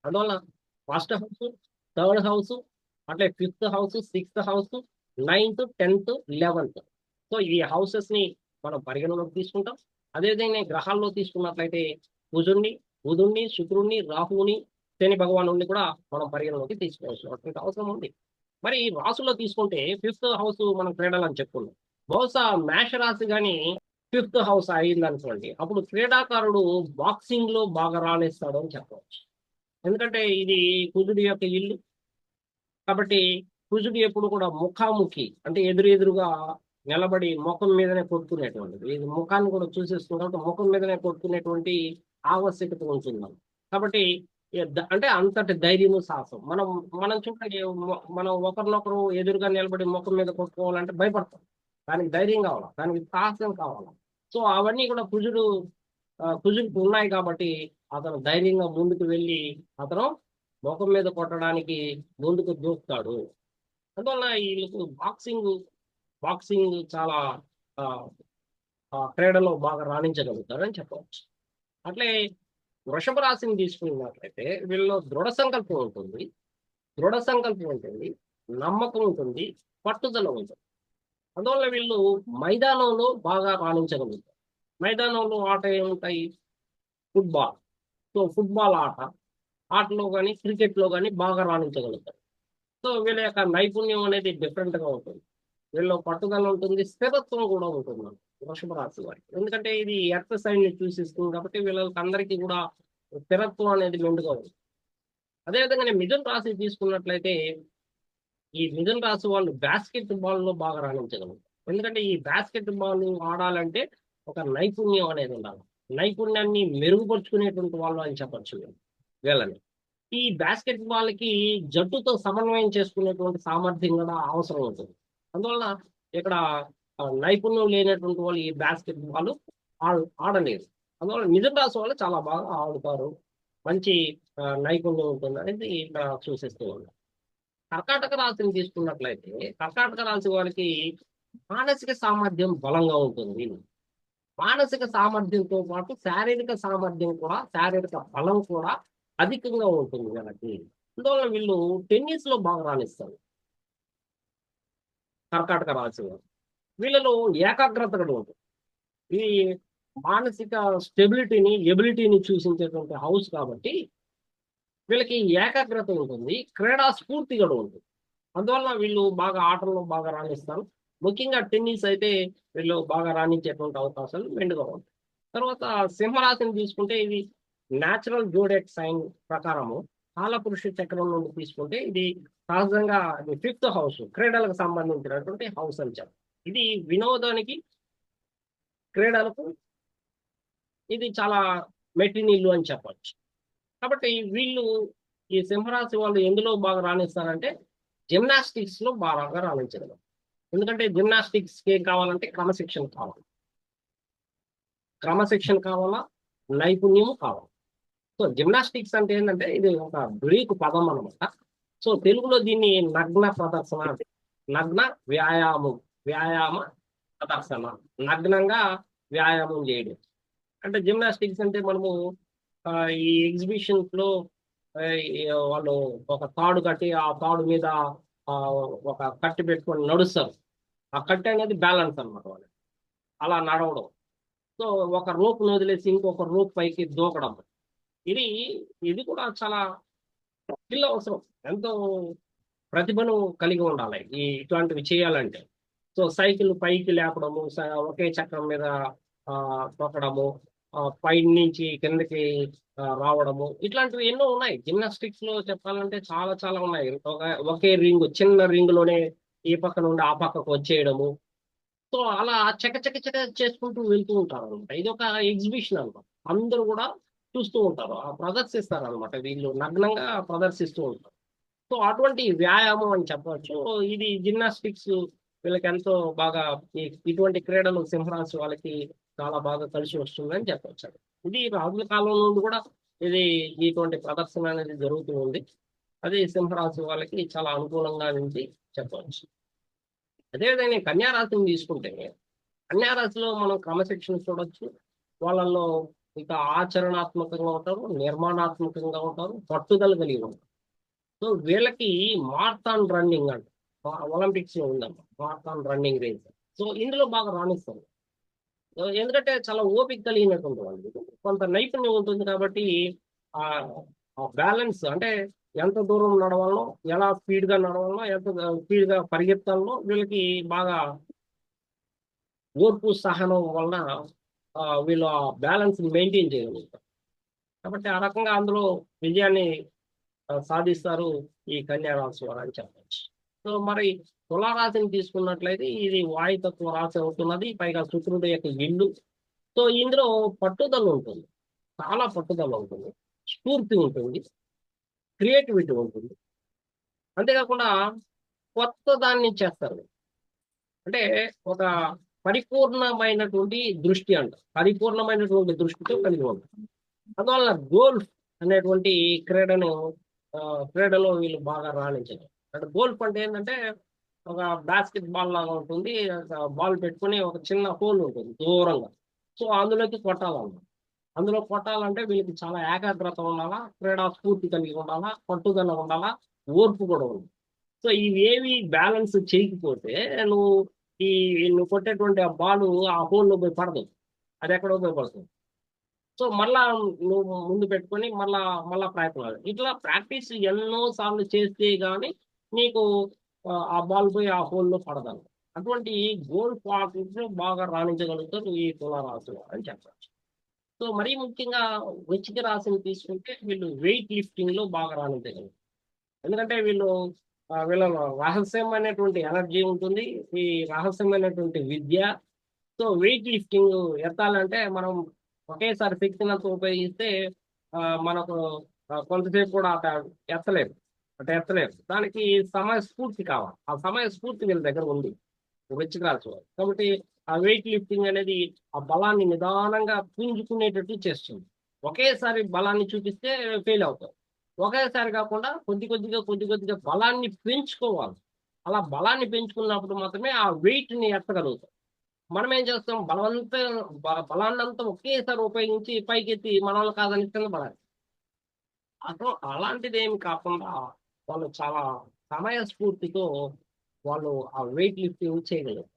అందువల్ల first house, third house, అట్లే fifth house, sixth house, ninth, 10th, 11th. So ఈ houses ని మనం పరిగణలోకి తీసుకుంటాం. అదేవిధంగా గ్రహాల్లో తీసుకున్నట్లయితే కుజుణ్ణి, బుధుణ్ణి, శుక్రుణ్ణి, రాహువుని, శని భగవానుడిని కూడా మనం పరిగణలోకి తీసుకోవాల్సినటువంటి అవసరం ఉంది. మరి ఈ రాసుల్లో తీసుకుంటే ఫిఫ్త్ హౌస్ మనం క్రీడలు అని చెప్పుకున్నాం. బహుశా మేష రాశి కానీ ఫిఫ్త్ హౌస్ అయింది అనుకోండి, అప్పుడు క్రీడాకారుడు బాక్సింగ్ లో బాగా రాణిస్తాడు అని చెప్పవచ్చు. ఎందుకంటే ఇది కుజుడి యొక్క ఇల్లు కాబట్టి కుజుడు ఎప్పుడు కూడా ముఖాముఖి అంటే ఎదురుగా నిలబడి ముఖం మీదనే కొట్టుకునేటువంటిది. ఇది ముఖాన్ని కూడా చూసేసుకుంటే ముఖం మీదనే కొట్టుకునేటువంటి ఆవశ్యకత ఉంటుంది మనకు. కాబట్టి అంటే అంతటి ధైర్యము సాహసం మనం మనం చూడండి, మనం ఒకరినొకరు ఎదురుగా నిలబడి ముఖం మీద కొట్టుకోవాలంటే భయపడతాం. దానికి ధైర్యం కావాలి, దానికి సాహసం కావాలి. సో అవన్నీ కూడా కుజుడికి ఉన్నాయి కాబట్టి అతను ధైర్యంగా ముందుకు వెళ్ళి అతను ముఖం మీద కొట్టడానికి ముందుకు దూకుతాడు. అందువల్ల వీళ్ళకు బాక్సింగ్ చాలా ఆ, క్రీడలో బాగా రాణించగలుగుతారని చెప్పవచ్చు. అట్లే వృషభ రాశిని తీసుకున్నట్లయితే వీళ్ళలో దృఢ సంకల్పం ఉంటుంది, నమ్మకం ఉంటుంది, పట్టుదల ఉంటుంది. అందువల్ల వీళ్ళు మైదానంలో బాగా రాణించగలుగుతారు. మైదానంలో ఆట ఏముంటాయి? ఫుట్బాల్. సో ఫుట్బాల్ ఆటలో కానీ క్రికెట్లో కానీ బాగా రాణించగలుగుతారు. సో వీళ్ళ యొక్క నైపుణ్యం అనేది డిఫరెంట్ గా ఉంటుంది. వీళ్ళలో పట్టుదల ఉంటుంది, స్థిరత్వం కూడా ఉంటుంది వృషభ రాశి వారికి. ఎందుకంటే ఇది ఎర్త్ సైడ్ ని చూసిస్తుంది కాబట్టి వీళ్ళకి అందరికీ కూడా స్థిరత్వం అనేది మెండుగా ఉంది. అదేవిధంగా మిథున్ రాశి తీసుకున్నట్లయితే ఈ మిథున్ రాశి వాళ్ళు బాస్కెట్ బాల్ లో బాగా రాణించగలరు. ఎందుకంటే ఈ బాస్కెట్ బాల్ ఆడాలంటే ఒక నైపుణ్యం అనేది ఉండాలి. నైపుణ్యాన్ని మెరుగుపరుచుకునేటువంటి వాళ్ళు అని చెప్పచ్చు వీళ్ళని. ఈ బాస్కెట్ బాల్ కి జట్టుతో సమన్వయం చేసుకునేటువంటి సామర్థ్యం కూడా అవసరం ఉంటుంది. అందువల్ల ఇక్కడ నైపుణ్యం లేనటువంటి వాళ్ళు ఈ బాస్కెట్ బాల్ ఆడలేరు. అందువల్ల మిథున రాశి వాళ్ళు చాలా బాగా ఆడుతారు, మంచి నైపుణ్యం ఉంటుంది అనేది ఇక్కడ చూసేస్తూ ఉన్నాం. కర్కాటక రాశిని తీసుకున్నట్లయితే కర్కాటక రాశి వారికి మానసిక సామర్థ్యం బలంగా ఉంటుంది. మానసిక సామర్థ్యంతో పాటు శారీరక బలం కూడా అధికంగా ఉంటుంది వీళ్ళకి. అందువల్ల వీళ్ళు టెన్నిస్ లో బాగా రాణిస్తారు కర్కాటక రాశి వారు. వీళ్ళలో ఏకాగ్రత కూడా ఉంటుంది. ఈ మానసిక ఎబిలిటీని సూచించేటువంటి హౌస్ కాబట్టి వీళ్ళకి ఏకాగ్రత ఉంటుంది, క్రీడా స్ఫూర్తి కూడా ఉంటుంది. అందువల్ల వీళ్ళు బాగా ఆటల్లో బాగా రాణిస్తారు. ముఖ్యంగా టెన్నిస్ అయితే వీళ్ళు బాగా రాణించేటువంటి అవకాశాలు మెండుగా ఉంటాయి. తర్వాత సింహరాశిని తీసుకుంటే ఇది న్యాచురల్ జోడెక్ సైన్ ప్రకారము కాలపురుష చక్రం నుండి తీసుకుంటే ఇది సహజంగా ఫిఫ్త్ హౌస్, క్రీడలకు సంబంధించినటువంటి హౌస్ అని చెప్పాలి. ఇది వినోదానికి, క్రీడలకు ఇది చాలా మెట్టినిల్లు అని చెప్పచ్చు. కాబట్టి ఈ సింహరాశి వాళ్ళు ఎందులో బాగా రాణిస్తారంటే జిమ్నాస్టిక్స్ లో బాగా రాణించగలరు. ఎందుకంటే జిమ్నాస్టిక్స్ కి ఏం కావాలంటే క్రమశిక్షణ కావాలా, నైపుణ్యము కావాలి. సో జిమ్నాస్టిక్స్ అంటే ఏంటంటే ఇది ఒక గ్రీకు పదం అనమాట. సో తెలుగులో దీన్ని నగ్న ప్రదర్శన, నగ్న వ్యాయామ ప్రదర్శన, నగ్నంగా వ్యాయామం చేయడం. అంటే జిమ్నాస్టిక్స్ అంటే మనము ఈ ఎగ్జిబిషన్స్ లో వాళ్ళు ఒక తాడు కట్టి ఆ తాడు మీద ఒక కట్టి పెట్టుకొని నడుస్తారు. ఆ కట్టి అనేది బ్యాలెన్స్ అనమాట వాళ్ళు అలా నడవడం. సో ఒక రోప్ వదిలేసి ఇంకొక రోప్ పైకి దూకడం. ఇది ఇది కూడా చాలా స్కిల్ అవసరం, ఎంతో ప్రతిభను కలిగి ఉండాలి ఇట్లాంటివి చేయాలంటే. సో సైకిల్ పైకి లేపడము, ఒకే చక్రం మీద తొక్కడము, పై నుంచి కిందకి రావడము, ఇట్లాంటివి ఎన్నో ఉన్నాయి. జిమ్నాస్టిక్స్ లో చెప్పాలంటే చాలా చాలా ఉన్నాయి. ఒకే చిన్న రింగ్ లోనే ఈ పక్క నుండి ఆ పక్కకు వచ్చేయడము. సో అలా చక చేసుకుంటూ వెళ్తూ ఉంటారు అనమాట. ఇది ఒక ఎగ్జిబిషన్ అనమాట. అందరూ కూడా చూస్తూ ఉంటారు, ప్రదర్శిస్తారు అనమాట. వీళ్ళు నగ్నంగా ప్రదర్శిస్తూ ఉంటారు. సో అటువంటి వ్యాయామం అని చెప్పవచ్చు. ఇది జిమ్నాస్టిక్స్ వీళ్ళకి ఎంతో బాగా ఇటువంటి క్రీడలు సింహరాశి వాళ్ళకి చాలా బాగా కలిసి వస్తుందని చెప్పవచ్చు. ఇది రాజుల కాలం నుండి కూడా ఇటువంటి ప్రదర్శన అనేది జరుగుతూ ఉంది. అది సింహరాశి వాళ్ళకి చాలా అనుకూలంగా నుంచి చెప్పవచ్చు. అదేవిధంగా కన్యారాశిని తీసుకుంటే కన్యారాశిలో మనం క్రమశిక్షణ చూడొచ్చు. వాళ్ళల్లో ఇంకా ఆచరణాత్మకంగా ఉంటారు, నిర్మాణాత్మకంగా ఉంటారు, పట్టుదల కలిగి ఉంటారు. సో వీళ్ళకి మారథాన్ రన్నింగ్ అంట ఒలింపిక్స్ లో ఉందన్నమాట, మారథాన్ రన్నింగ్ రేస్. సో ఇందులో బాగా రాణిస్తారు. ఎందుకంటే చాలా ఓపిక కలిగినటువంటి వాళ్ళు, కొంత నైపుణ్యం ఉంటుంది కాబట్టి ఆ బ్యాలెన్స్ అంటే ఎంత దూరం నడవాలనో, ఎలా స్పీడ్ గా నడవాలనో, ఎంత స్పీడ్ గా పరిగెత్తాలనో వీళ్ళకి బాగా ఓర్పు సహనం వలన వీళ్ళు ఆ బ్యాలెన్స్ మెయింటైన్ చేయగలుగుతారు. కాబట్టి ఆ రకంగా అందులో విజయాన్ని సాధిస్తారు ఈ కన్యా రాశి వారు అని చెప్పచ్చు. సో మరి తులారాశిని తీసుకున్నట్లయితే ఇది వాయుతత్వ రాశి అవుతున్నది, పైగా శుక్రుడు యొక్క ఇల్లు. సో ఇందులో పట్టుదల ఉంటుంది, చాలా పట్టుదల ఉంటుంది, స్ఫూర్తి ఉంటుంది, క్రియేటివిటీ ఉంటుంది. అంతేకాకుండా కొత్త దాన్ని చేస్తారు. అంటే ఒక పరిపూర్ణమైనటువంటి దృష్టి అంట, పరిపూర్ణమైనటువంటి దృష్టితో కలిగి ఉంటారు. అందువల్ల గోల్ఫ్ అనేటువంటి క్రీడను క్రీడలో వీళ్ళు బాగా రాణించారు. అంటే గోల్ఫ్ అంటే ఏంటంటే ఒక బాస్కెట్ బాల్ లాగా ఉంటుంది, బాల్ పెట్టుకుని ఒక చిన్న హోల్ ఉంటుంది దూరంగా. సో అందులోకి కొట్టాలన్నమాట. అందులో కొట్టాలంటే వీళ్ళకి చాలా ఏకాగ్రత ఉండాలా, క్రీడా స్ఫూర్తి కలిగి ఉండాలా, పట్టుదల ఉండాలా, ఓర్పు కూడా ఉంది. సో ఇవేవి బ్యాలెన్స్ చేయకపోతే నువ్వు ఈ నువ్వు కొట్టేటువంటి ఆ బాల్ ఆ హోల్లో పోయి పడదు, అది ఎక్కడో పోయి పడుతుంది. సో మళ్ళా నువ్వు ముందు పెట్టుకొని మళ్ళా ప్రయత్నాలు, ఇట్లా ప్రాక్టీస్ ఎన్నో సార్లు చేస్తే గానీ నీకు ఆ బాల్ పోయి ఆ హోల్లో పడదాను. అటువంటి గోల్ ప్రాక్టీస్ బాగా రాణించగలుగుతారు ఈ తులారాశి వారు అని చెప్పచ్చు. సో మరీ ముఖ్యంగా వృశ్చిక రాశిని తీసుకుంటే వీళ్ళు వెయిట్ లిఫ్టింగ్ లో బాగా రాణించగలరు. ఎందుకంటే వీళ్ళలో రహస్యమైనటువంటి ఎనర్జీ ఉంటుంది, ఈ రహస్యమైనటువంటి విద్య. సో వెయిట్ లిఫ్టింగ్ ఎత్తాలంటే మనం ఒకేసారి శక్తినంతా ఉపయోగిస్తే మనకు కొంతసేపు కూడా అట ఎత్తలేము, ఎత్తలేము. దానికి సమయస్ఫూర్తి కావాలి, ఆ సమయస్ఫూర్తి వీళ్ళ దగ్గర ఉంది వృశ్చిక రాశి వారు. కాబట్టి ఆ వెయిట్ లిఫ్టింగ్ అనేది ఆ బలాన్ని నిదానంగా పుంజుకునేటట్టు చేస్తుంది. ఒకేసారి బలాన్ని చూపిస్తే ఫెయిల్ అవుతాం. ఒకేసారి కాకుండా కొద్ది కొద్దిగా బలాన్ని పెంచుకోవాలి. అలా బలాన్ని పెంచుకున్నప్పుడు మాత్రమే ఆ వెయిట్ ని ఎత్తగలుగుతాం. మనం ఏం చేస్తాం, బలాన్నంతా ఒకేసారి ఉపయోగించి పైకెత్తి మన వాళ్ళు కాదని కింద పడాలి. అలాంటిది ఏమి కాకుండా వాళ్ళు చాలా సమయస్ఫూర్తితో వాళ్ళు ఆ వెయిట్ లిఫ్టింగ్ చేయగలరు.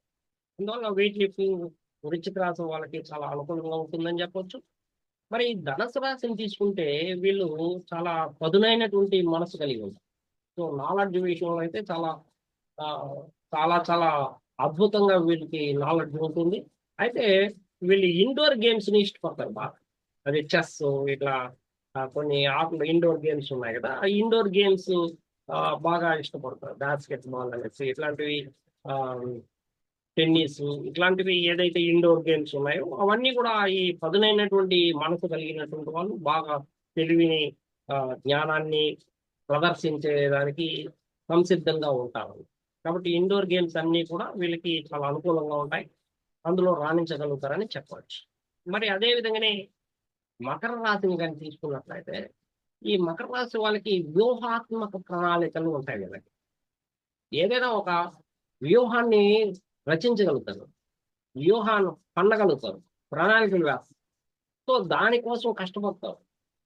అందువల్ల వెయిట్ లిఫ్టింగ్ వృశ్చిక రాశి వాళ్ళకి చాలా అనుకూలంగా ఉంటుందని చెప్పొచ్చు. మరి ధనుసు రాశిని తీసుకుంటే వీళ్ళు చాలా పదునైనటువంటి మనసు కలిగి ఉంటారు. సో నాలెడ్జ్ విషయంలో అయితే ఆ, చాలా అద్భుతంగా వీళ్ళకి నాలెడ్జ్ ఉంటుంది. అయితే వీళ్ళు ఇండోర్ గేమ్స్ ని ఇష్టపడతారు బాగా. అది చెస్, ఇట్లా కొన్ని ఆటలు ఇండోర్ గేమ్స్ ఉన్నాయి కదా, ఆ ఇండోర్ గేమ్స్ బాగా ఇష్టపడతారు. బాస్కెట్ బాల్ అనేసి ఇట్లాంటివి, ఆ, టెన్నిస్, ఇట్లాంటివి ఏదైతే ఇండోర్ గేమ్స్ ఉన్నాయో అవన్నీ కూడా ఈ పదునైనటువంటి మనసు కలిగినటువంటి వాళ్ళు బాగా తెలివిని, జ్ఞానాన్ని ప్రదర్శించేదానికి సంసిద్ధంగా ఉంటారు. కాబట్టి ఇండోర్ గేమ్స్ అన్నీ కూడా వీళ్ళకి చాలా అనుకూలంగా ఉంటాయి, అందులో రాణించగలుగుతారని చెప్పవచ్చు. మరి అదే విధంగానే మకర రాశిని కానీ తీసుకున్నట్లయితే ఈ మకర రాశి వాళ్ళకి వ్యూహాత్మక ప్రణాళికలు ఉంటాయి వీళ్ళకి. ఏదైనా ఒక వ్యూహాన్ని రచించగలుగుతారు, వ్యూహాన్ని పన్నగలుగుతారు, ప్రణాళికలు వేస్తారు. సో దానికోసం కష్టపడతారు,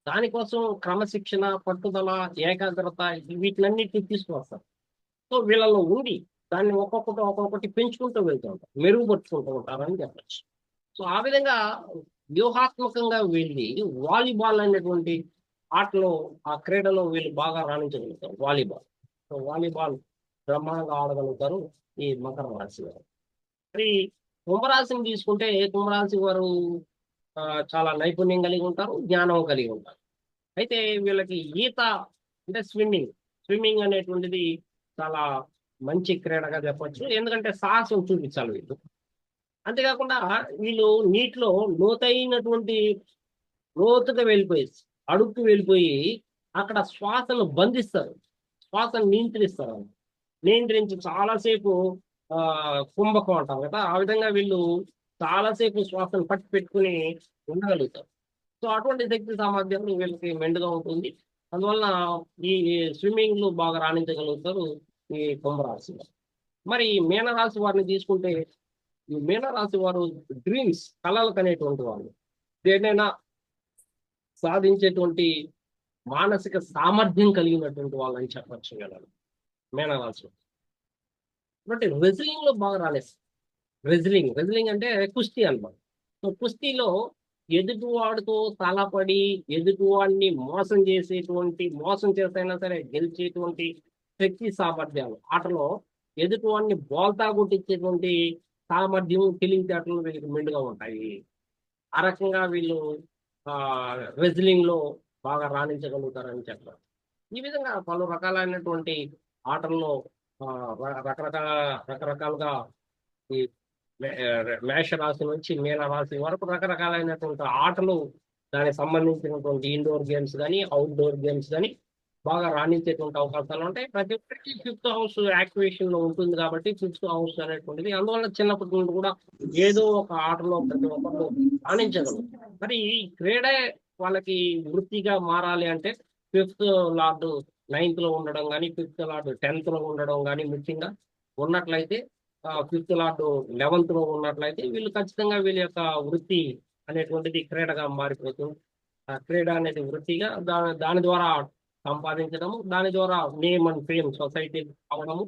దానికోసం క్రమశిక్షణ, పట్టుదల, ఏకాగ్రత వీటిలన్నిటిని తీసుకువస్తారు. సో వీళ్ళలో ఉండి దాన్ని ఒక్కొక్కటి పెంచుకుంటూ వెళ్తూ ఉంటారు, మెరుగుపరుచుకుంటూ ఉంటారని చెప్పచ్చు. సో ఆ విధంగా వ్యూహాత్మకంగా వెళ్ళి వాలీబాల్ అనేటువంటి ఆటలో, ఆ క్రీడలో వీళ్ళు బాగా రాణించగలుగుతారు. వాలీబాల్, సో వాలీబాల్ బ్రహ్మాండంగా ఆడగలుగుతారు ఈ మకర రాశి వారు. మరి కుంభరాశిని తీసుకుంటే కుంభరాశి వారు ఆ, చాలా నైపుణ్యం కలిగి ఉంటారు, జ్ఞానం కలిగి ఉంటారు. అయితే వీళ్ళకి ఈత అంటే స్విమ్మింగ్ అనేటువంటిది చాలా మంచి క్రీడగా చెప్పొచ్చు. ఎందుకంటే సాహసం చూపించాలి వీళ్ళు. అంతేకాకుండా వీళ్ళు నీటిలో లోతైనటువంటి లోతుగా వెళ్ళిపోయి, అడుగుకు వెళ్ళిపోయి అక్కడ శ్వాసను బంధిస్తారు, శ్వాసను నియంత్రిస్తారు. నియంత్రించి చాలాసేపు ఆ కుంభకం అంటాం కదా, ఆ విధంగా వీళ్ళు చాలాసేపు శ్వాసను పట్టి పెట్టుకుని ఉండగలుగుతారు. సో అటువంటి శక్తి సామర్థ్యం వీళ్ళకి మెండుగా ఉంటుంది. అందువలన ఈ స్విమ్మింగ్ లో బాగా రాణించగలుగుతారు ఈ కుంభరాశి వారు. మరి ఈ మీనరాశి వారిని తీసుకుంటే, ఈ మీనరాశి వారు డ్రీమ్స్, కళలు కనేటువంటి వాళ్ళు. దేనైనా సాధించేటువంటి మానసిక సామర్థ్యం కలిగినటువంటి వాళ్ళని చెప్పచ్చు కదా మేనరాశి. బట్ రెజ్లింగ్ లో బాగా రాలేదు. రెజ్లింగ్ అంటే కుస్తీ అన్నమాట. సో కుస్తీలో ఎదుటివాడితో తలపడి ఎదుటివాడిని మోసం చేసైనా సరే గెలిచేటువంటి శక్తి సామర్థ్యాలు ఆటలో ఎదుటివాడిని బోల్తా కొట్టించేటువంటి సామర్థ్యం తెలివితేటలు వీళ్ళకి మెండుగా ఉంటాయి. ఆ రకంగా వీళ్ళు రెజ్లింగ్ లో బాగా రాణించగలుగుతారని చెప్పారు. ఈ విధంగా పలు రకాలైనటువంటి ఆటల్లో రకరకాలుగా ఈ మేష రాశి నుంచి మీన రాశి వరకు రకరకాలైనటువంటి ఆటలు దానికి సంబంధించినటువంటి ఇండోర్ గేమ్స్ కానీ అవుట్డోర్ గేమ్స్ కానీ బాగా రాణించేటువంటి అవకాశాలు ఉంటాయి. ప్రతి ఒక్కరికి ఫిఫ్త్ హౌస్ యాక్టివేషన్ లో ఉంటుంది కాబట్టి ఫిఫ్త్ హౌస్ అనేటువంటిది అందువల్ల చిన్నప్పటి నుండి కూడా ఏదో ఒక ఆటలో ప్రతి ఒక్కరు రాణించగలరు. మరి ఈ క్రీడ వాళ్ళకి వృత్తిగా మారాలి అంటే ఫిఫ్త్ లార్డ్ 9th లో ఉండడం కానీ ఫిఫ్త్ లార్డ్ 10th లో ఉండడం కానీ ముఖ్యంగా ఉన్నట్లయితే ఫిఫ్త్ లార్డ్ 11th లో ఉన్నట్లయితే వీళ్ళు ఖచ్చితంగా వీళ్ళ యొక్క వృత్తి అనేటువంటిది క్రీడగా మారిపోతుంది. ఆ క్రీడ అనేది వృత్తిగా దాని ద్వారా సంపాదించడము, దాని ద్వారా నేమ్ అండ్ ఫేమ్ సొసైటీ అవడము.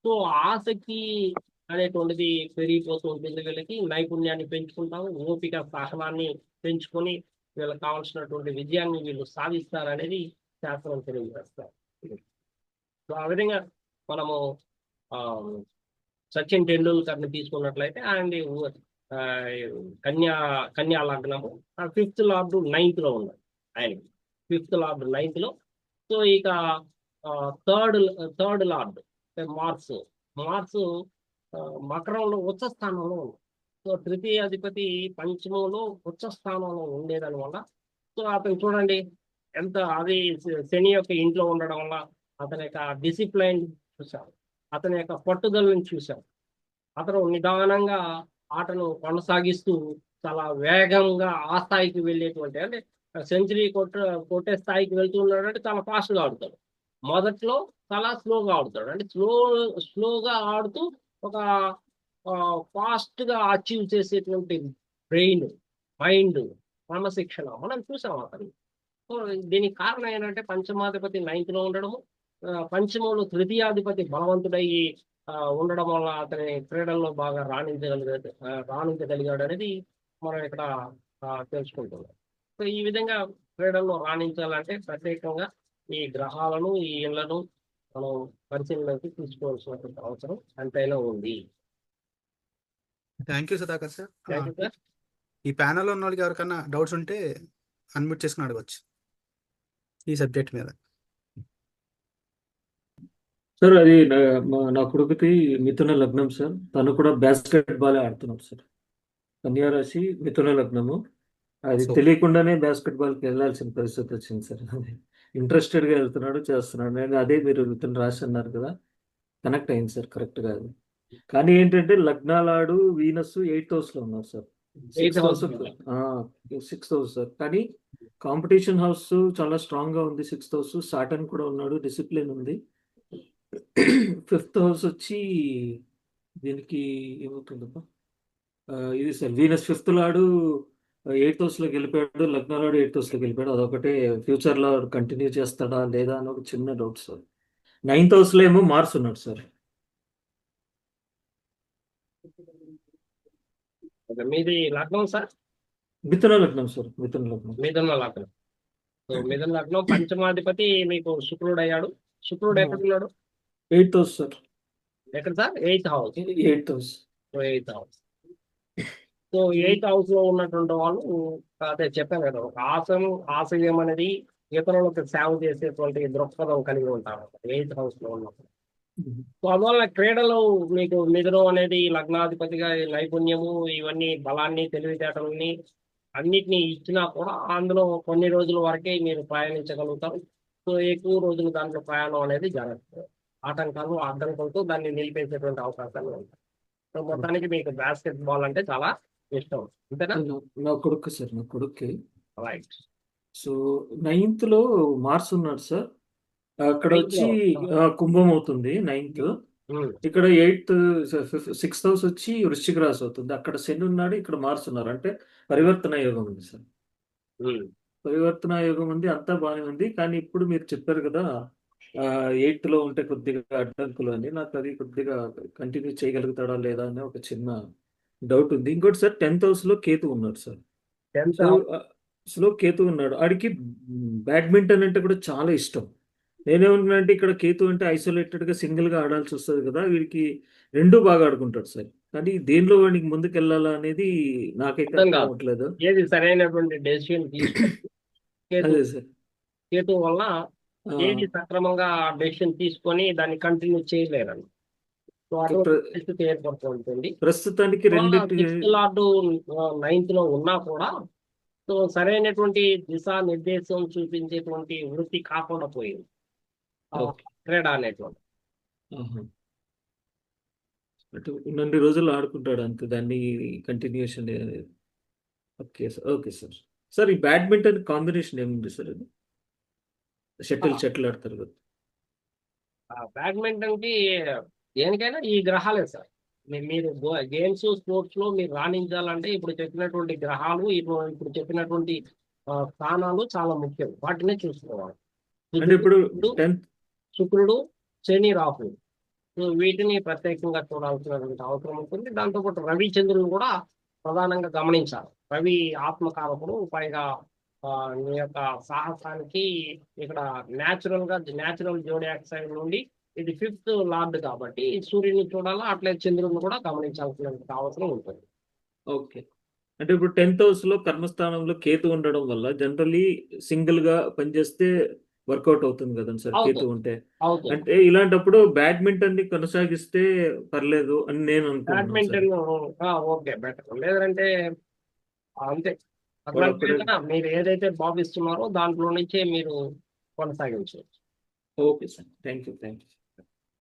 సో ఆసక్తి అనేటువంటిది పెరిగిపోతూ ఉంటుంది. వీళ్ళకి నైపుణ్యాన్ని పెంచుకుంటాము, ఓపిక సహనాన్ని పెంచుకొని వీళ్ళకి కావాల్సినటువంటి విజయాన్ని వీళ్ళు సాధిస్తారనేది శాస్త్రం తెలియజేస్తారు. సో ఆ విధంగా మనము సచిన్ టెండూల్కర్ని తీసుకున్నట్లయితే ఆయన కన్యా లగ్నము 5th లార్డ్ 9th లో ఉన్నాడు. ఆయన 5th లార్డ్ 9th లో. సో ఇక థర్డ్ లార్డ్ మార్స్ మకరంలో ఉచ్చ స్థానంలో ఉంది. సో తృతీయ అధిపతి పంచమంలో ఉచ్చ స్థానంలో ఉండేదాని వల్ల సో అతను చూడండి ఎంత అది శని యొక్క ఇంట్లో ఉండడం వల్ల అతని యొక్క డిసిప్లైన్ చూసాం, అతని యొక్క పట్టుదలను చూసాం. అతను నిదానంగా ఆటను కొనసాగిస్తూ చాలా వేగంగా ఆ స్థాయికి వెళ్ళేటువంటి అంటే సెంచరీ కొట్టే స్థాయికి వెళ్తున్నాడు అంటే చాలా ఫాస్ట్గా ఆడుతాడు. మొదట్లో చాలా స్లోగా ఆడుతాడు అంటే స్లోగా ఆడుతూ ఒక ఫాస్ట్గా అచీవ్ చేసేటువంటి బ్రెయిన్ మైండ్ క్రమశిక్షణ మనం చూసాం అతను. సో దీనికి కారణం ఏంటంటే పంచమాధిపతి 9th లో ఉండడము, పంచమంలో తృతీయాధిపతి బలవంతుడయ్యి ఉండడం వల్ల అతని క్రీడల్లో బాగా రాణించగలిగాడు అనేది మనం ఇక్కడ తెలుసుకుంటున్నాం. సో ఈ విధంగా క్రీడల్లో రాణించాలంటే ప్రత్యేకంగా ఈ గ్రహాలను ఈ ఇళ్లను మనం పరిశీలనలోకి తీసుకోవాల్సినటువంటి అవసరం ఎంతైనా ఉంది. Thank you Sudhakar sir. Thank you sir. ఈ ప్యానెల్లో ఉన్న వాళ్ళకి ఎవరికైనా డౌట్స్ ఉంటే అన్మ్యూట్ చేసుకుని అడగవచ్చు ఈ సబ్జెక్ట్ మీద. సార్ అది నా కొడుకుది మిథున లగ్నం సార్. తను కూడా బాస్కెట్ బాల్ ఆడుతున్నాడు సార్. కన్యా రాశి మిథున లగ్నము. అది తెలియకుండానే బాస్కెట్ బాల్కి వెళ్ళాల్సిన పరిస్థితి వచ్చింది సార్. ఇంట్రెస్టెడ్గా వెళ్తున్నాడు, చేస్తున్నాడు. నేను అదే మీరు మిథున రాశి అన్నారు కదా, కనెక్ట్ అయింది సార్ కరెక్ట్గా అది. కానీ ఏంటంటే లగ్నాలాడు వీనస్ 8th హౌస్ లో ఉన్నారు సార్. 6th house sir. కానీ కాంపిటీషన్ హౌస్ చాలా స్ట్రాంగ్ గా ఉంది. 6th హౌస్ సాటర్న్ కూడా ఉన్నాడు, డిసిప్లిన్ ఉంది. 5th హౌస్ వచ్చి దీనికి ఏమవుతుందమ్మా, ఇది sir Venus 5th లాడు 8th house లో గెలిపాడు, లగ్నాలాడు 8th హౌస్ లో గెలిపాడు. అదొకటే ఫ్యూచర్ లో కంటిన్యూ చేస్తాడా లేదా అని ఒక చిన్న డౌట్ సార్. 9th హౌస్ లో ఏమో మార్స్ ఉన్నాడు సార్. మీది లగ్నం సార్? మిథున లగ్నం సార్. మిథున లగ్నం. సో మిథున లగ్నం పంచమాధిపతి మీకు శుక్రుడు అయ్యాడు. శుక్రుడు ఎక్కడున్నాడు? 8th house sir. ఎక్కడ sir? 8th house. 8th house. So 8th house లో ఉన్నటువంటి వాళ్ళు అదే చెప్పాను కదా, ఒక ఆశయం అనేది ఇతరులకు సేవ చేసేటువంటి దృక్పథం కలిగి ఉంటారు 8th హౌస్ లో ఉన్నప్పుడు. సో అందువల్ల క్రీడలో మీకు మిథునం అనేది లగ్నాధిపతిగా నైపుణ్యము ఇవన్నీ బలాన్ని తెలివితేటలని అన్నిటినీ ఇచ్చినా కూడా అందులో కొన్ని రోజుల వరకే మీరు ప్రయాణించగలుగుతారు. సో ఎక్కువ రోజులు దాంట్లో ప్రయాణం అనేది జరగదు. అడ్డంకులతో దాన్ని నిలిపేసేటువంటి అవకాశాలు ఉంటాయి. సో మొత్తానికి మీకు బాస్కెట్ బాల్ అంటే చాలా ఇష్టం, అంతేనా? నా కొడుకు సార్. నా కొడుక్కి రైట్. సో 9th లో మార్స్ ఉన్నాడు సార్. అక్కడ వచ్చి కుంభం అవుతుంది 9th. ఇక్కడ 6th హౌస్ వచ్చి వృశ్చిక రాశి అవుతుంది. అక్కడ శని ఉన్నాడు, ఇక్కడ మార్స్ ఉన్నారు. అంటే పరివర్తన యోగం ఉంది సార్. పరివర్తన యోగం ఉంది, అంతా బాగానే ఉంది. కానీ ఇప్పుడు మీరు చెప్పారు కదా, 8th లో ఉంటే కొద్దిగా అడ్డంకులు అని. నాకు అది కొద్దిగా కంటిన్యూ చేయగలుగుతాడా లేదా అనే ఒక చిన్న డౌట్ ఉంది. ఇంకోటి సార్, 10th house లో కేతు ఉన్నాడు సార్. 10th సో కేతు ఉన్నాడు, ఆడికి బ్యాడ్మింటన్ అంటే కూడా చాలా ఇష్టం. నేనేమనుకున్నానంటే ఇక్కడ కేతు అంటే ఐసోలేటెడ్ గా సింగిల్ గా ఆడాల్సి వస్తుంది కదా, వీడికి రెండు బాగా ఆడుకుంటాడు సార్. కానీ దేనిలో వాడికి ముందుకు వెళ్ళాలా అనేది నాకైతే అర్థం అర్థం కాదు. అవ్వట్లేదు. ఏది సరైనటువంటి డెసిషన్ తీసుకోవాలి. కేతు అదే సార్. కేతు వల్ల ఆ, ఏది సక్రమంగా డెసిషన్ తీసుకొని దాన్ని కంటిన్యూ చేయలేరండి. సో అటువంటి ప్ర- పరిస్థితి ఏర్పడుతూ ఉంటుంది. ప్రస్తుతానికి రెండింటి 6th లార్డు 9th లో ఉన్నా కూడా సో సరైనటువంటి దిశా నిర్దేశం చూపించేటువంటి వృత్తి కాకుండా పోయింది ఓకే. క్రీడ అనేటువంటి. ఆహా. అటు ఉన్నన్ని రోజులు ఆడుకుంటాడు అంతే, దాన్ని continuation. Okay sir, okay sir. Sir ఈ బ్యాడ్మింటన్ కాంబినేషన్ ఏముంది సార్? అది షటిల్ ఆడతారు కదా. బ్యాడ్మింటన్ కి దేనికైనా ఈ గ్రహాలే సార్. మీరు గేమ్స్ స్పోర్ట్స్ లో మీరు రాణించాలంటే ఇప్పుడు చెప్పినటువంటి గ్రహాలు ఇప్పుడు చెప్పినటువంటి స్థానాలు చాలా ముఖ్యం. వాటినే చూసుకోవాలి. అంటే ఇప్పుడు బుధుడు, 10th. శుక్రుడు, శని, రాహులు, సో వీటిని ప్రత్యేకంగా చూడాల్సినటువంటి అవసరం ఉంటుంది. దాంతోపాటు రవి, చంద్రుని కూడా ప్రధానంగా గమనించాలి. రవి ఆత్మకారకుడు, పైగా నీ యొక్క సాహసానికి ఇక్కడ న్యాచురల్ జోడియాక్ సైడ్ నుండి ఇది 5th లార్డ్ కాబట్టి సూర్యుని చూడాలా, అట్లే చంద్రుని కూడా గమనించాల్సిన అవసరం ఉంటుంది. ఓకే. అంటే ఇప్పుడు 10th house లో కర్మస్థానంలో కేతు ఉండడం వల్ల జనరలీ సింగిల్ గా పనిచేస్తే వర్కౌట్ అవుతుంది కదండి సార్, కేతు అవుతుంది ఉంటే. అవుతుంది. అంటే ఇలాంటప్పుడు బ్యాడ్మింటన్ ని కొనసాగిస్తే పర్లేదు అని నేను అనుకుంటున్నాను సార్. Badminton okay better. లేదంటే అంతే, వాడు అట్లాంటి ఒక్కడే. మీరు ఏదైతే భావిస్తున్నారో దాంట్లో నుంచే మీరు కొనసాగించవచ్చు. Okay sir, thank you.